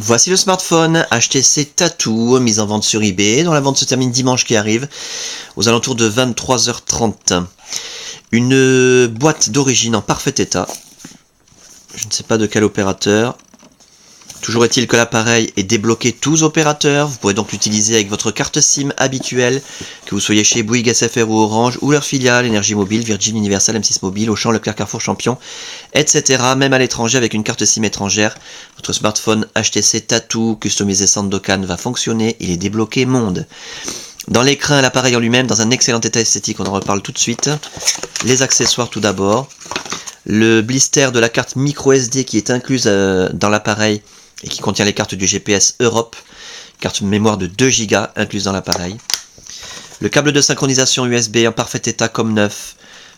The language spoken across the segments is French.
Voici le smartphone HTC Tattoo, mis en vente sur eBay, dont la vente se termine dimanche qui arrive, aux alentours de 23h30. Une boîte d'origine en parfait état. Je ne sais pas de quel opérateur. Toujours est-il que l'appareil est débloqué tous opérateurs. Vous pourrez donc l'utiliser avec votre carte SIM habituelle, que vous soyez chez Bouygues, SFR ou Orange, ou leur filiale, Énergie Mobile, Virgin, Universal, M6 Mobile, Auchan, Leclerc, Carrefour, Champion, etc. Même à l'étranger avec une carte SIM étrangère. Votre smartphone HTC Tattoo, customisé Sandokan, va fonctionner. Il est débloqué monde. Dans l'écran, l'appareil en lui-même, dans un excellent état esthétique, on en reparle tout de suite. Les accessoires tout d'abord. Le blister de la carte micro SD qui est incluse dans l'appareil et qui contient les cartes du GPS Europe, carte mémoire de 2 Go incluse dans l'appareil. Le câble de synchronisation USB en parfait état comme neuf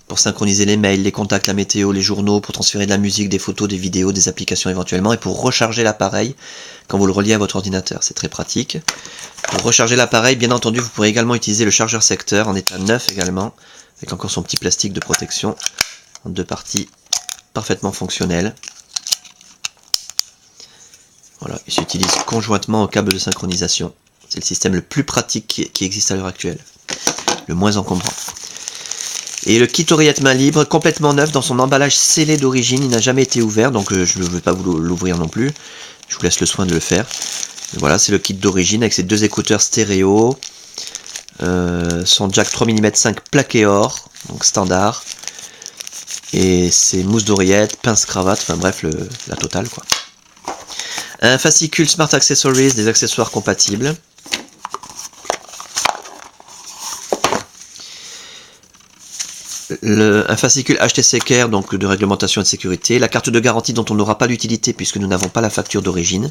pour synchroniser les mails, les contacts, la météo, les journaux, pour transférer de la musique, des photos, des vidéos, des applications éventuellement, et pour recharger l'appareil quand vous le reliez à votre ordinateur. C'est très pratique. Pour recharger l'appareil, bien entendu, vous pourrez également utiliser le chargeur secteur en état neuf également, avec encore son petit plastique de protection en 2 parties parfaitement fonctionnelles. Voilà, il s'utilise conjointement au câble de synchronisation. C'est le système le plus pratique qui existe à l'heure actuelle. Le moins encombrant. Et le kit oreillette main libre, complètement neuf dans son emballage scellé d'origine. Il n'a jamais été ouvert, donc je ne vais pas vous l'ouvrir non plus. Je vous laisse le soin de le faire. Et voilà, c'est le kit d'origine avec ses 2 écouteurs stéréo. Son jack 3 mm 5 plaqué or, donc standard. Et ses mousses d'oreillette, pince cravate, enfin bref, la totale quoi. Un fascicule Smart Accessories, des accessoires compatibles. Un fascicule HTC Care, donc de réglementation et de sécurité. La carte de garantie dont on n'aura pas l'utilité puisque nous n'avons pas la facture d'origine.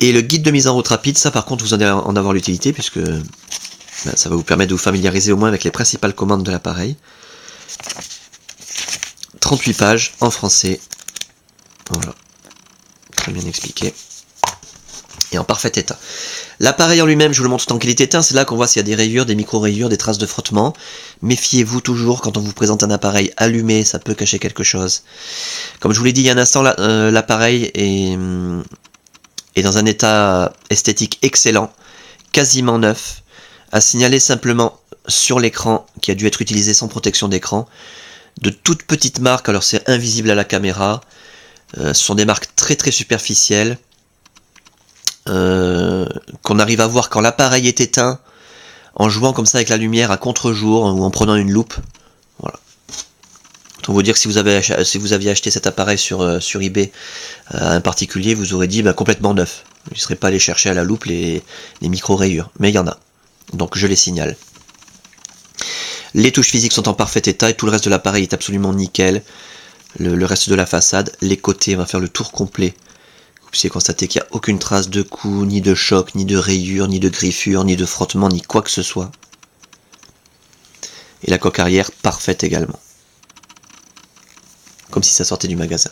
Et le guide de mise en route rapide, ça par contre vous allez en avoir l'utilité puisque ça va vous permettre de vous familiariser au moins avec les principales commandes de l'appareil. 38 pages en français. Voilà. Très bien expliqué. Et en parfait état. L'appareil en lui-même, je vous le montre tant qu'il est éteint, c'est là qu'on voit s'il y a des rayures, des micro-rayures, des traces de frottement. Méfiez-vous toujours quand on vous présente un appareil allumé, ça peut cacher quelque chose. Comme je vous l'ai dit il y a un instant, l'appareil est dans un état esthétique excellent, quasiment neuf. À signaler simplement sur l'écran, qui a dû être utilisé sans protection d'écran, de toutes petites marques, alors c'est invisible à la caméra, ce sont des marques très très superficielles, qu'on arrive à voir quand l'appareil est éteint, en jouant comme ça avec la lumière à contre-jour ou en prenant une loupe. Voilà. Autant vous dire que si vous aviez acheté cet appareil sur eBay à un particulier, vous aurez dit complètement neuf. Vous ne serez pas allé chercher à la loupe les micro-rayures, mais il y en a. Donc je les signale. Les touches physiques sont en parfait état et tout le reste de l'appareil est absolument nickel. Le reste de la façade, les côtés, on va faire le tour complet. Vous puissiez constater qu'il n'y a aucune trace de coup, ni de choc, ni de rayure, ni de griffure, ni de frottement, ni quoi que ce soit. Et la coque arrière, parfaite également. Comme si ça sortait du magasin.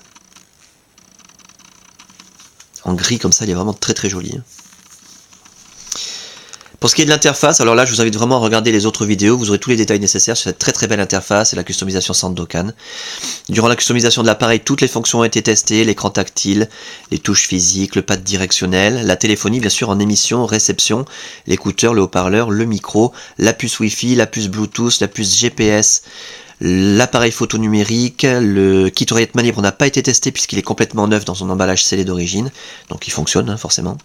En gris comme ça, il est vraiment très très joli. Pour ce qui est de l'interface, alors là je vous invite vraiment à regarder les autres vidéos, vous aurez tous les détails nécessaires sur cette très très belle interface et la customisation Sandokan. Durant la customisation de l'appareil, toutes les fonctions ont été testées, l'écran tactile, les touches physiques, le pad directionnel, la téléphonie bien sûr en émission, réception, l'écouteur, le haut-parleur, le micro, la puce Wi-Fi, la puce Bluetooth, la puce GPS, l'appareil photo numérique, le kit oreillette main libre n'a pas été testé puisqu'il est complètement neuf dans son emballage scellé d'origine, donc il fonctionne forcément.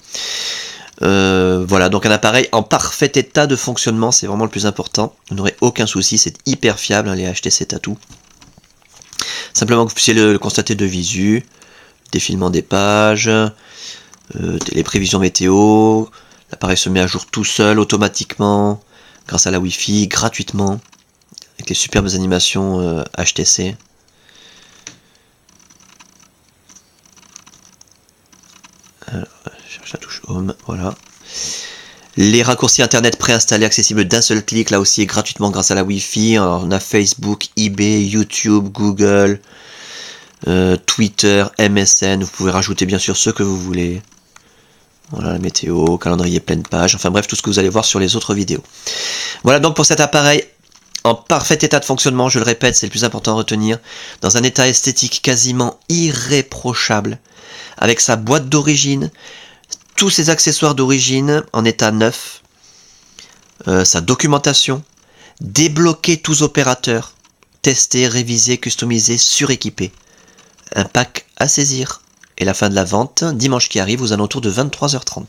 Voilà, donc un appareil en parfait état de fonctionnement, c'est vraiment le plus important. Vous n'aurez aucun souci, c'est hyper fiable, les HTC Tattoo. Simplement que vous puissiez le constater de visu, défilement des pages, les prévisions météo, l'appareil se met à jour tout seul, automatiquement, grâce à la Wi-Fi, gratuitement, avec les superbes animations HTC. Alors, je cherche la touche Home, voilà. Les raccourcis internet préinstallés, accessibles d'un seul clic, là aussi gratuitement grâce à la Wi-Fi. Alors, on a Facebook, eBay, YouTube, Google, Twitter, MSN. Vous pouvez rajouter bien sûr ce que vous voulez. Voilà, la météo, calendrier pleine page, enfin bref, tout ce que vous allez voir sur les autres vidéos. Voilà donc pour cet appareil En parfait état de fonctionnement, je le répète, c'est le plus important à retenir, dans un état esthétique quasiment irréprochable, avec sa boîte d'origine, tous ses accessoires d'origine en état neuf, sa documentation, débloquer tous opérateurs, tester, réviser, customiser, suréquiper. Un pack à saisir. Et la fin de la vente, dimanche qui arrive aux alentours de 23h30.